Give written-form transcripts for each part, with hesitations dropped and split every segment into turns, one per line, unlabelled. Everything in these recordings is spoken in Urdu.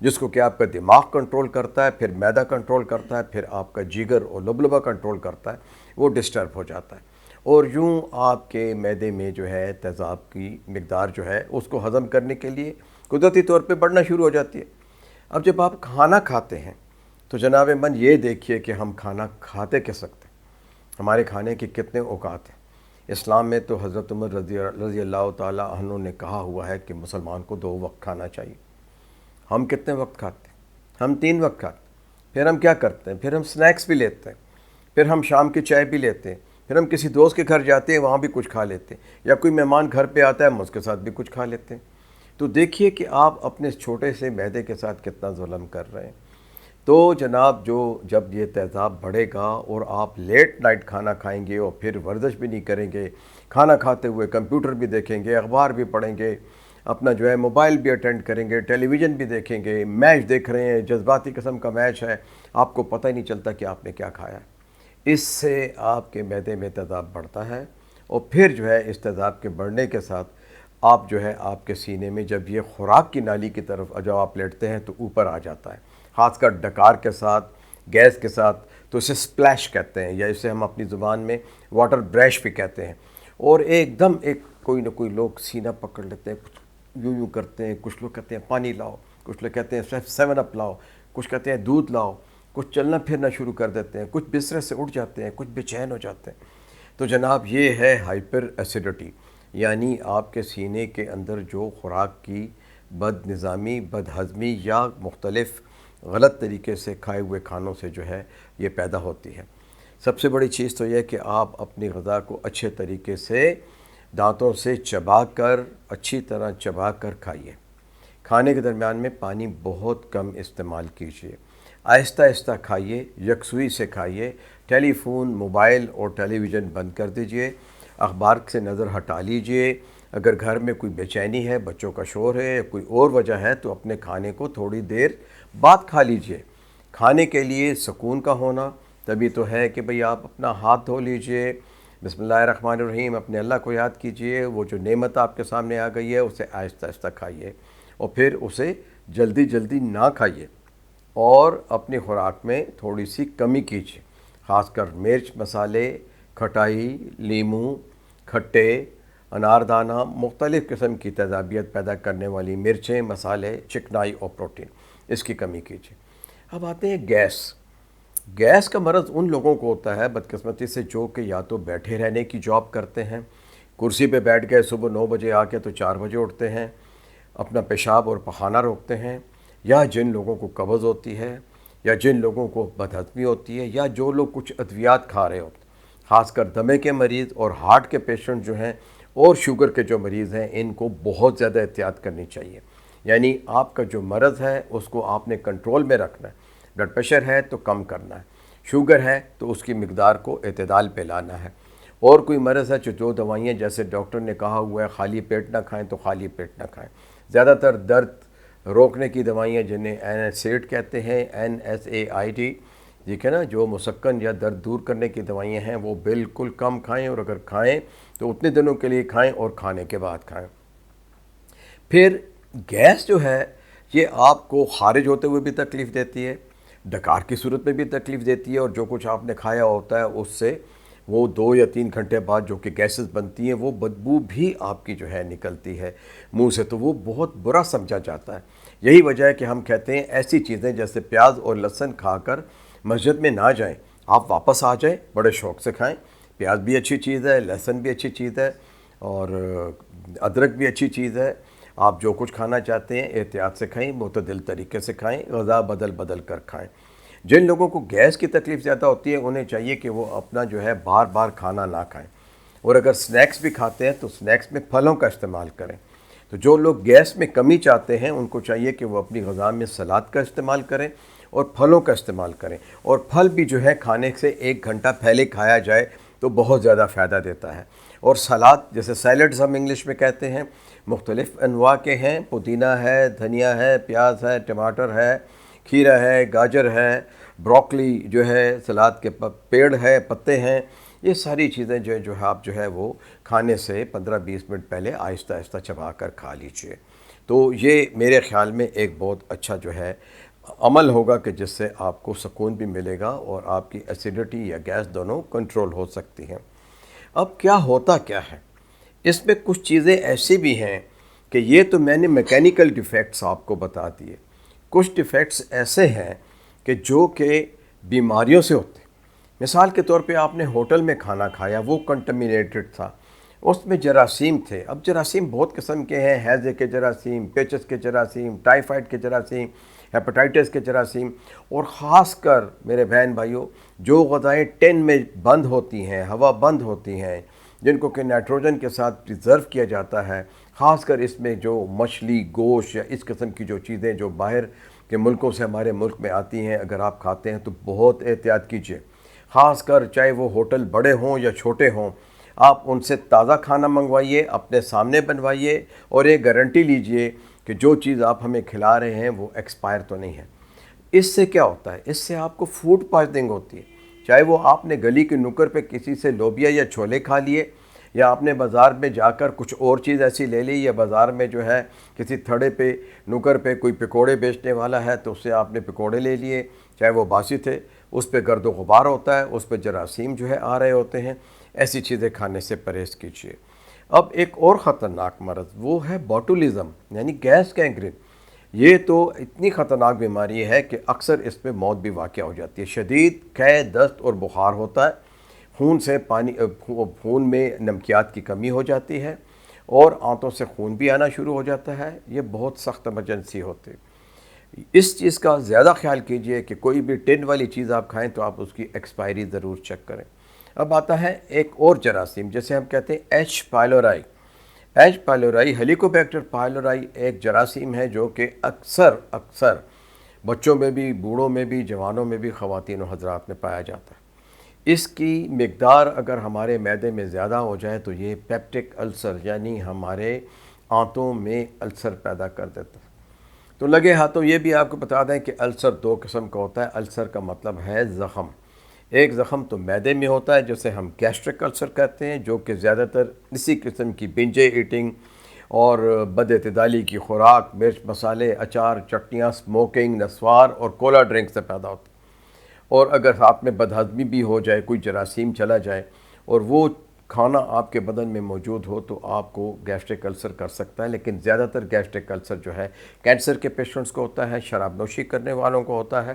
جس کو کہ آپ کا دماغ کنٹرول کرتا ہے، پھر معدہ کنٹرول کرتا ہے، پھر آپ کا جگر اور لبلبہ کنٹرول کرتا ہے، وہ ڈسٹرب ہو جاتا ہے، اور یوں آپ کے معدے میں جو ہے تیزاب کی مقدار جو ہے اس کو ہضم کرنے کے لیے قدرتی طور پہ بڑھنا شروع ہو جاتی ہے۔ اب جب آپ کھانا کھاتے ہیں تو جناب من یہ دیکھیے کہ ہم کھانا کھاتے کس وقت ہیں، ہمارے کھانے کے کتنے اوقات ہیں۔ اسلام میں تو حضرت عمر رضی اللہ تعالیٰ عنہ نے کہا ہوا ہے کہ مسلمان کو 2 وقت کھانا چاہیے۔ ہم کتنے وقت کھاتے ہیں؟ ہم 3 وقت کھاتے ہیں۔ پھر ہم کیا کرتے ہیں؟ پھر ہم سنیکس بھی لیتے ہیں، پھر ہم شام کی چائے بھی لیتے ہیں، پھر ہم کسی دوست کے گھر جاتے ہیں، وہاں بھی کچھ کھا لیتے ہیں، یا کوئی مہمان گھر پہ آتا ہے ہم اس کے ساتھ بھی کچھ کھا لیتے ہیں۔ تو دیکھیے کہ آپ اپنے چھوٹے سے معدے کے ساتھ کتنا ظلم کر رہے ہیں۔ تو جناب جب یہ تیزاب بڑھے گا اور آپ لیٹ نائٹ کھانا کھائیں گے اور پھر ورزش بھی نہیں کریں گے، کھانا کھاتے ہوئے کمپیوٹر بھی دیکھیں گے، اخبار بھی پڑھیں گے، اپنا جو ہے موبائل بھی اٹینڈ کریں گے، ٹیلی ویژن بھی دیکھیں گے، میچ دیکھ رہے ہیں، جذباتی قسم کا میچ ہے، آپ کو پتہ ہی نہیں چلتا کہ آپ نے کیا کھایا ہے۔ اس سے آپ کے معدے میں تیزاب بڑھتا ہے، اور پھر جو ہے اس تیزاب کے بڑھنے کے ساتھ آپ جو ہے آپ کے سینے میں جب یہ خوراک کی نالی کی طرف جب آپ لیٹتے ہیں تو اوپر آ جاتا ہے، خاص کر ڈکار کے ساتھ، گیس کے ساتھ، تو اسے سپلیش کہتے ہیں، یا اسے ہم اپنی زبان میں واٹر بریش بھی کہتے ہیں۔ اور ایک دم کوئی نہ کوئی لوگ سینہ پکڑ لیتے ہیں، کچھ یوں کرتے ہیں، کچھ لوگ کہتے ہیں پانی لاؤ، کچھ لوگ کہتے ہیں 7 اپ لاؤ، کچھ کہتے ہیں دودھ لاؤ، کچھ چلنا پھرنا شروع کر دیتے ہیں، کچھ بستر سے اٹھ جاتے ہیں، کچھ بے چین ہو جاتے ہیں۔ تو جناب یہ ہے ہائپر ایسیڈٹی، یعنی آپ کے سینے کے اندر جو خوراک کی بد نظامی، بد ہضمی یا مختلف غلط طریقے سے کھائے ہوئے کھانوں سے جو ہے یہ پیدا ہوتی ہے۔ سب سے بڑی چیز تو یہ کہ آپ اپنی غذا کو اچھے طریقے سے دانتوں سے چبا کر، اچھی طرح چبا کر کھائیے۔ کھانے کے درمیان میں پانی بہت کم استعمال کیجیے، آہستہ آہستہ کھائیے، یکسوئی سے کھائیے، ٹیلی فون، موبائل اور ٹیلی ویژن بند کر دیجیے، اخبار سے نظر ہٹا لیجیے۔ اگر گھر میں کوئی بے چینی ہے، بچوں کا شور ہے یا کوئی اور وجہ ہے تو اپنے کھانے کو تھوڑی دیر بعد کھا لیجیے۔ کھانے کے لیے سکون کا ہونا تبھی تو ہے کہ بھئی آپ اپنا ہاتھ دھو لیجیے، بسم اللہ الرحمن الرحیم، اپنے اللہ کو یاد کیجیے، وہ جو نعمت آپ کے سامنے آ گئی ہے اسے آہستہ آہستہ کھائیے، اور پھر اسے جلدی جلدی نہ کھائیے، اور اپنی خوراک میں تھوڑی سی کمی کیجیے، خاص کر مرچ، مسالے، کھٹائی، لیموں، کھٹے، اناردانہ، مختلف قسم کی تیزابیت پیدا کرنے والی مرچیں، مسالے، چکنائی اور پروٹین، اس کی کمی کیجیے۔ اب آتے ہیں گیس کا مرض ان لوگوں کو ہوتا ہے بدقسمتی سے جو کہ یا تو بیٹھے رہنے کی جاب کرتے ہیں، کرسی پہ بیٹھ گئے، صبح 9 بجے آ کے تو 4 بجے اٹھتے ہیں، اپنا پیشاب اور پخانہ روکتے ہیں، یا جن لوگوں کو قبض ہوتی ہے، یا جن لوگوں کو بدہضمی ہوتی ہے، یا جو لوگ کچھ ادویات کھا رہے ہوتے ہیں، خاص کر دمے کے مریض اور ہارٹ کے پیشنٹ جو ہیں اور شوگر کے جو مریض ہیں، ان کو بہت زیادہ احتیاط کرنی چاہیے۔ یعنی آپ کا جو مرض ہے اس کو آپ نے کنٹرول میں رکھنا ہے، بلڈ پریشر ہے تو کم کرنا ہے، شوگر ہے تو اس کی مقدار کو اعتدال پہ لانا ہے، اور کوئی مرض ہے جو دوائیاں جیسے ڈاکٹر نے کہا ہوا ہے خالی پیٹ نہ کھائیں تو خالی پیٹ نہ کھائیں۔ زیادہ تر درد روکنے کی دوائیاں جنہیں NSAID کہتے ہیں، NSAID، ٹھیک ہے نا، جو مسکن یا درد دور کرنے کی دوائیاں ہیں وہ بالکل کم کھائیں، اور اگر کھائیں تو اتنے دنوں کے لیے کھائیں اور کھانے کے بعد کھائیں۔ پھر گیس جو ہے یہ آپ کو خارج ہوتے ہوئے بھی تکلیف دیتی ہے، ڈکار کی صورت میں بھی تکلیف دیتی ہے، اور جو کچھ آپ نے کھایا ہوتا ہے اس سے وہ 2 یا 3 گھنٹے بعد جو کہ گیسز بنتی ہیں وہ بدبو بھی آپ کی جو ہے نکلتی ہے منہ سے، تو وہ بہت برا سمجھا جاتا ہے۔ یہی وجہ ہے کہ ہم کہتے ہیں ایسی چیزیں جیسے پیاز اور لہسن کھا کر مسجد میں نہ جائیں، آپ واپس آ جائیں، بڑے شوق سے کھائیں۔ پیاز بھی اچھی چیز ہے، لہسن بھی اچھی چیز ہے، اور ادرک بھی اچھی چیز ہے۔ آپ جو کچھ کھانا چاہتے ہیں احتیاط سے کھائیں، معتدل طریقے سے کھائیں، غذا بدل بدل کر کھائیں۔ جن لوگوں کو گیس کی تکلیف زیادہ ہوتی ہے انہیں چاہیے کہ وہ اپنا جو ہے بار بار کھانا نہ کھائیں، اور اگر سنیکس بھی کھاتے ہیں تو سنیکس میں پھلوں کا استعمال کریں۔ تو جو لوگ گیس میں کمی چاہتے ہیں ان کو چاہیے کہ وہ اپنی غذا میں سلاد کا استعمال کریں اور پھلوں کا استعمال کریں، اور پھل بھی جو ہے کھانے سے 1 گھنٹہ پہلے کھایا جائے تو بہت زیادہ فائدہ دیتا ہے۔ اور سلاد جیسے سیلڈز ہم انگلش میں کہتے ہیں، مختلف انواع کے ہیں، پودینہ ہے، دھنیا ہے، پیاز ہے، ٹماٹر ہے، کھیرا ہے، گاجر ہے، بروکلی جو ہے، سلاد کے پیڑ ہے، پتے ہیں، یہ ساری چیزیں جو ہے آپ جو ہے وہ کھانے سے 15-20 منٹ پہلے آہستہ آہستہ چبا کر کھا لیجئے۔ تو یہ میرے خیال میں ایک بہت اچھا جو ہے عمل ہوگا کہ جس سے آپ کو سکون بھی ملے گا اور آپ کی ایسیڈیٹی یا گیس دونوں کنٹرول ہو سکتی ہیں۔ اب کیا ہوتا کیا ہے، اس میں کچھ چیزیں ایسی بھی ہیں کہ یہ تو میں نے میکینیکل ڈیفیکٹس آپ کو بتا دیے، کچھ ڈیفیکٹس ایسے ہیں کہ جو کہ بیماریوں سے ہوتے ہیں۔ مثال کے طور پہ آپ نے ہوٹل میں کھانا کھایا، وہ کنٹامینیٹڈ تھا، اس میں جراثیم تھے۔ اب جراثیم بہت قسم کے ہیں، ہیضے کے جراثیم، پیچس کے جراثیم، ٹائیفائڈ کے جراثیم، ہیپاٹائٹس کے جراثیم، اور خاص کر میرے بہن بھائیوں جو غذائیں ٹین میں بند ہوتی ہیں، ہوا بند ہوتی ہیں، جن کو کہ نائٹروجن کے ساتھ پریزرو کیا جاتا ہے، خاص کر اس میں جو مچھلی، گوشت یا اس قسم کی جو چیزیں جو باہر کے ملکوں سے ہمارے ملک میں آتی ہیں، اگر آپ کھاتے ہیں تو بہت احتیاط کیجیے۔ خاص کر چاہے وہ ہوٹل بڑے ہوں یا چھوٹے ہوں، آپ ان سے تازہ کھانا منگوائیے، اپنے سامنے بنوائیے، اور یہ گارنٹی لیجئے کہ جو چیز آپ ہمیں کھلا رہے ہیں وہ ایکسپائر تو نہیں ہے۔ اس سے کیا ہوتا ہے، اس سے آپ کو فوڈ پوائزننگ ہوتی ہے، چاہے وہ آپ نے گلی کے نکر پہ کسی سے لوبیا یا چھولے کھا لیے، یا آپ نے بازار میں جا کر کچھ اور چیز ایسی لے لی، یا بازار میں جو ہے کسی تھڑے پہ نکر پہ کوئی پکوڑے بیچنے والا ہے تو اس سے آپ نے پکوڑے لے لیے، چاہے وہ باسی تھے، اس پہ گرد و غبار ہوتا ہے، اس پہ جراثیم جو ہے آ رہے ہوتے ہیں۔ ایسی چیزیں کھانے سے پرہیز کیجیے۔ اب ایک اور خطرناک مرض وہ ہے باٹولزم، یعنی گیس گینگرین۔ یہ تو اتنی خطرناک بیماری ہے کہ اکثر اس میں موت بھی واقع ہو جاتی ہے۔ شدید قے، دست اور بخار ہوتا ہے، خون میں نمکیات کی کمی ہو جاتی ہے، اور آنتوں سے خون بھی آنا شروع ہو جاتا ہے۔ یہ بہت سخت ایمرجنسی ہوتی ہے۔ اس چیز کا زیادہ خیال کیجئے کہ کوئی بھی ٹن والی چیز آپ کھائیں تو آپ اس کی ایکسپائری ضرور چیک کریں۔ اب آتا ہے ایک اور جراثیم جسے ہم کہتے ہیں ایچ پائلورائی۔ ایچ پائلورائی، ہیلیکوبیکٹر پائلورائی ایک جراثیم ہے جو کہ اکثر بچوں میں بھی، بوڑھوں میں بھی، جوانوں میں بھی، خواتین و حضرات میں پایا جاتا ہے۔ اس کی مقدار اگر ہمارے معدے میں زیادہ ہو جائے تو یہ پیپٹک السر، یعنی ہمارے آنتوں میں السر پیدا کر دیتا ہے۔ تو لگے ہاتھوں یہ بھی آپ کو بتا دیں کہ السر دو قسم کا ہوتا ہے۔ السر کا مطلب ہے زخم۔ ایک زخم تو معدے میں ہوتا ہے جسے ہم گیسٹرک السر کہتے ہیں، جو کہ زیادہ تر اسی قسم کی بنجے ایٹنگ اور بد اعتدالی کی خوراک، مرچ مسالے، اچار، چٹنیاں، سموکنگ، نسوار اور کولا ڈرنک سے پیدا ہوتی ہے۔ اور اگر ساتھ میں بدہضمی بھی ہو جائے، کوئی جراثیم چلا جائے اور وہ کھانا آپ کے بدن میں موجود ہو تو آپ کو گیسٹرک السر کر سکتا ہے۔ لیکن زیادہ تر گیسٹرک السر جو ہے کینسر کے پیشنٹس کو ہوتا ہے، شراب نوشی کرنے والوں کو ہوتا ہے،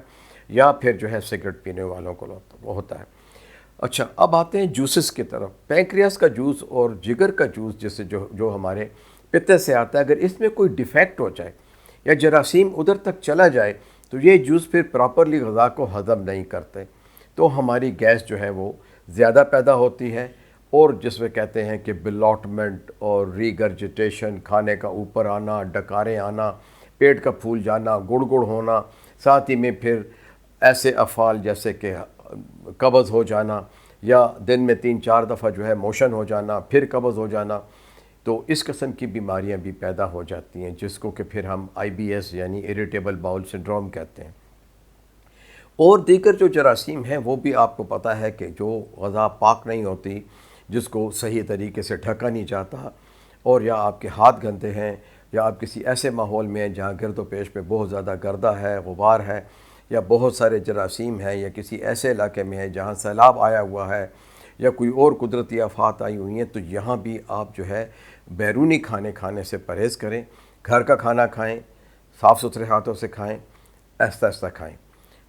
یا پھر جو ہے سگریٹ پینے والوں کو ہوتا ہے۔ اچھا، اب آتے ہیں جوسز کی طرف۔ پینکریاس کا جوس اور جگر کا جوس جسے جو ہمارے پتے سے آتا ہے، اگر اس میں کوئی ڈیفیکٹ ہو جائے یا جراثیم ادھر تک چلا جائے تو یہ جوس پھر پراپرلی غذا کو ہضم نہیں کرتے، تو ہماری گیس جو ہے وہ زیادہ پیدا ہوتی ہے، اور جس میں کہتے ہیں کہ بلاٹمنٹ اور ریگرجیٹیشن، کھانے کا اوپر آنا، ڈکاریں آنا، پیٹ کا پھول جانا، گڑ گڑ ہونا، ساتھ ہی میں پھر ایسے افعال جیسے کہ قبض ہو جانا، یا دن میں 3-4 دفعہ جو ہے موشن ہو جانا، پھر قبض ہو جانا، تو اس قسم کی بیماریاں بھی پیدا ہو جاتی ہیں، جس کو کہ پھر ہم IBS یعنی اریٹیبل باؤل سنڈروم کہتے ہیں۔ اور دیگر جو جراثیم ہیں وہ بھی آپ کو پتہ ہے کہ جو غذا پاک نہیں ہوتی، جس کو صحیح طریقے سے ڈھکا نہیں جاتا، اور یا آپ کے ہاتھ گندے ہیں، یا آپ کسی ایسے ماحول میں ہیں جہاں گرد و پیش پہ بہت زیادہ گردہ ہے، غبار ہے، یا بہت سارے جراثیم ہیں، یا کسی ایسے علاقے میں ہے جہاں سیلاب آیا ہوا ہے یا کوئی اور قدرتی آفات آئی ہوئی ہیں، تو یہاں بھی آپ جو ہے بیرونی کھانے سے پرہیز کریں، گھر کا کھانا کھائیں، صاف ستھرے ہاتھوں سے کھائیں، آہستہ آہستہ کھائیں۔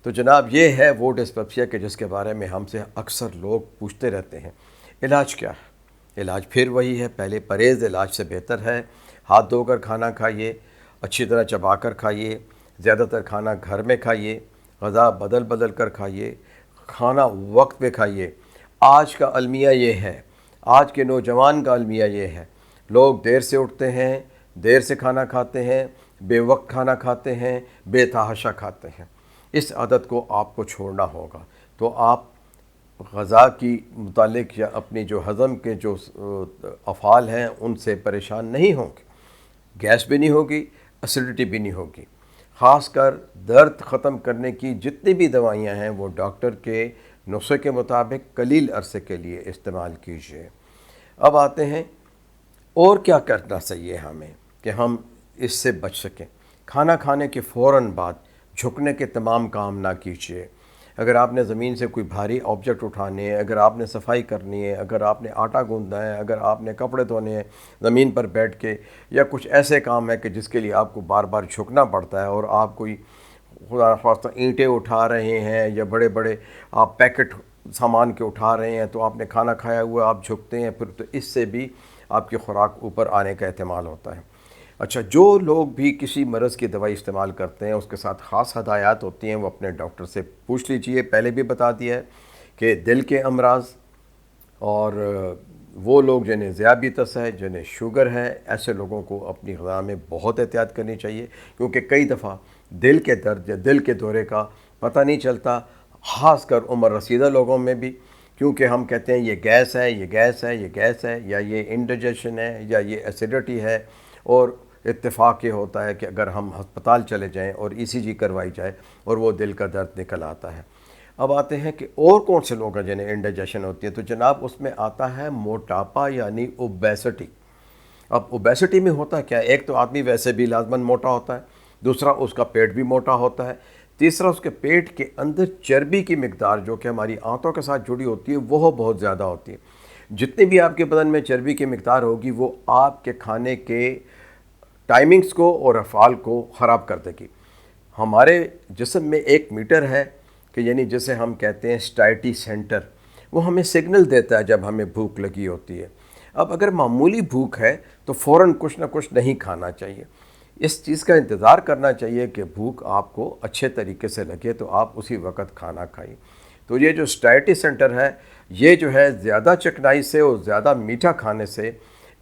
تو جناب یہ ہے وہ ڈسپیپسیا کہ جس کے بارے میں ہم سے اکثر لوگ پوچھتے رہتے ہیں۔ علاج کیا ہے؟ علاج پھر وہی ہے، پہلے پرہیز علاج سے بہتر ہے۔ ہاتھ دھو کر کھانا کھائیے، اچھی طرح چبا کر کھائیے، زیادہ تر کھانا گھر میں کھائیے، غذا بدل کر کھائیے، کھانا وقت پہ کھائیے۔ آج کا المیہ یہ ہے، آج کے نوجوان کا المیہ یہ ہے، لوگ دیر سے اٹھتے ہیں، دیر سے کھانا کھاتے ہیں، بے وقت کھانا کھاتے ہیں، بے تحاشا کھاتے ہیں۔ اس عادت کو آپ کو چھوڑنا ہوگا، تو آپ غذا کی متعلق یا اپنی جو ہضم کے جو افعال ہیں ان سے پریشان نہیں ہوں گے، گیس بھی نہیں ہوگی، ایسیڈیٹی بھی نہیں ہوگی۔ خاص کر درد ختم کرنے کی جتنی بھی دوائیاں ہیں وہ ڈاکٹر کے نسخے کے مطابق قلیل عرصے کے لیے استعمال کیجیے۔ اب آتے ہیں اور کیا کرنا چاہیے ہمیں کہ ہم اس سے بچ سکیں۔ کھانا کھانے کے فوراً بعد جھکنے کے تمام کام نہ کیجیے۔ اگر آپ نے زمین سے کوئی بھاری آبجیکٹ اٹھانے ہیں، اگر آپ نے صفائی کرنی ہے، اگر آپ نے آٹا گوندنا ہے، اگر آپ نے کپڑے دھونے ہیں زمین پر بیٹھ کے، یا کچھ ایسے کام ہے کہ جس کے لیے آپ کو بار بار جھکنا پڑتا ہے، اور آپ کوئی خدا نخواستہ اینٹیں اٹھا رہے ہیں یا بڑے بڑے آپ پیکٹ سامان کے اٹھا رہے ہیں، تو آپ نے کھانا کھایا ہوا آپ جھکتے ہیں پھر، تو اس سے بھی آپ کی خوراک اوپر آنے کا احتمال ہوتا ہے۔ اچھا، جو لوگ بھی کسی مرض کی دوائی استعمال کرتے ہیں اس کے ساتھ خاص ہدایات ہوتی ہیں، وہ اپنے ڈاکٹر سے پوچھ لیجئے۔ پہلے بھی بتا دیا ہے کہ دل کے امراض اور وہ لوگ جنہیں ذیابیطس ہے، جنہیں شوگر ہے، ایسے لوگوں کو اپنی غذا میں بہت احتیاط کرنی چاہیے، کیونکہ کئی دفعہ دل کے درد یا دل کے دورے کا پتہ نہیں چلتا، خاص کر عمر رسیدہ لوگوں میں بھی، کیونکہ ہم کہتے ہیں یہ گیس ہے، یہ گیس ہے، یہ گیس ہے، یا یہ انڈائجیشن ہے، یا یہ ایسیڈیٹی ہے، اور اتفاق یہ ہوتا ہے کہ اگر ہم ہسپتال چلے جائیں اور ای سی جی کروائی جائے اور وہ دل کا درد نکل آتا ہے۔ اب آتے ہیں کہ اور کون سے لوگ ہیں جنہیں انڈائجیشن ہوتی ہے، تو جناب اس میں آتا ہے موٹاپا یعنی اوبیسٹی۔ اب اوبیسٹی میں ہوتا کیا ہے؟ ایک تو آدمی ویسے بھی لازماً موٹا ہوتا ہے، دوسرا اس کا پیٹ بھی موٹا ہوتا ہے، تیسرا اس کے پیٹ کے اندر چربی کی مقدار جو کہ ہماری آنتوں کے ساتھ جڑی ہوتی ہے وہ بہت زیادہ ہوتی ہے۔ جتنی بھی آپ کے بدن میں چربی کی مقدار ہوگی وہ آپ کے کھانے کے ٹائمنگز کو اور افعال کو خراب کر دے گی۔ ہمارے جسم میں ایک میٹر ہے کہ یعنی جسے ہم کہتے ہیں سٹائٹی سینٹر، وہ ہمیں سگنل دیتا ہے جب ہمیں بھوک لگی ہوتی ہے۔ اب اگر معمولی بھوک ہے تو فوراً کچھ نہ کچھ نہیں کھانا چاہیے، اس چیز کا انتظار کرنا چاہیے کہ بھوک آپ کو اچھے طریقے سے لگے تو آپ اسی وقت کھانا کھائیں۔ تو یہ جو سٹائٹی سینٹر ہے یہ جو ہے زیادہ چکنائی سے اور زیادہ میٹھا کھانے سے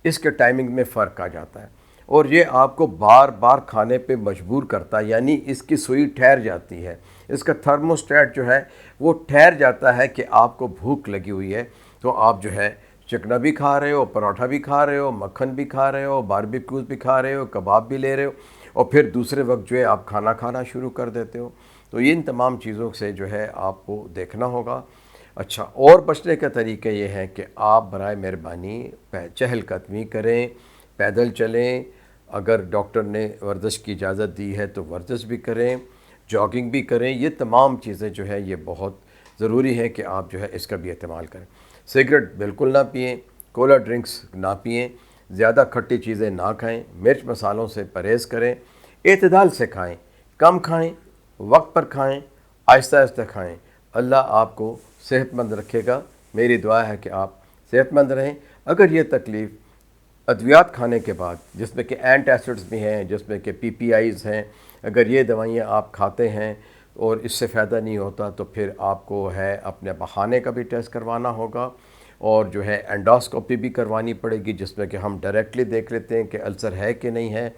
اس کے ٹائمنگ میں فرق آ جاتا ہے، اور یہ آپ کو بار بار کھانے پہ مجبور کرتا ہے، یعنی اس کی سوئی ٹھہر جاتی ہے، اس کا تھرموسٹیٹ جو ہے وہ ٹھہر جاتا ہے کہ آپ کو بھوک لگی ہوئی ہے، تو آپ جو ہے چکنا بھی کھا رہے ہو، پراٹھا بھی کھا رہے ہو، مکھن بھی کھا رہے ہو، باربیکیوز بھی کھا رہے ہو، کباب بھی لے رہے ہو، اور پھر دوسرے وقت جو ہے آپ کھانا کھانا شروع کر دیتے ہو۔ تو ان تمام چیزوں سے جو ہے آپ کو دیکھنا ہوگا۔ اچھا، اور بچنے کا طریقہ یہ ہے کہ آپ برائے مہربانی چہل قدمی کریں، پیدل چلیں، اگر ڈاکٹر نے ورزش کی اجازت دی ہے تو ورزش بھی کریں، جاگنگ بھی کریں۔ یہ تمام چیزیں جو ہے یہ بہت ضروری ہے کہ آپ جو ہے اس کا بھی استعمال کریں۔ سگریٹ بالکل نہ پئیں، کولا ڈرنکس نہ پئیں، زیادہ کھٹی چیزیں نہ کھائیں، مرچ مسالوں سے پرہیز کریں، اعتدال سے کھائیں، کم کھائیں، وقت پر کھائیں، آہستہ آہستہ کھائیں۔ اللہ آپ کو صحت مند رکھے گا۔ میری دعا ہے کہ آپ صحت مند رہیں۔ اگر یہ تکلیف ادویات کھانے کے بعد، جس میں کہ اینٹ ایسڈز بھی ہیں، جس میں کہ پی پی آئیز ہیں، اگر یہ دوائیاں آپ کھاتے ہیں اور اس سے فائدہ نہیں ہوتا تو پھر آپ کو ہے اپنے بہانے کا بھی ٹیسٹ کروانا ہوگا، اور جو ہے اینڈوسکوپی بھی کروانی پڑے گی، جس میں کہ ہم ڈائریکٹلی دیکھ لیتے ہیں کہ السر ہے کہ نہیں ہے۔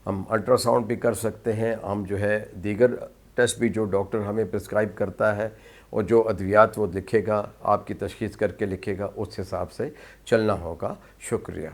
ہم الٹرا ساؤنڈ بھی کر سکتے ہیں، ہم جو ہے دیگر ٹیسٹ بھی جو ڈاکٹر ہمیں پرسکرائب کرتا ہے اور جو ادویات وہ لکھے گا، آپ کی تشخیص کر کے لکھے گا، اس حساب سے چلنا ہوگا۔ شکریہ۔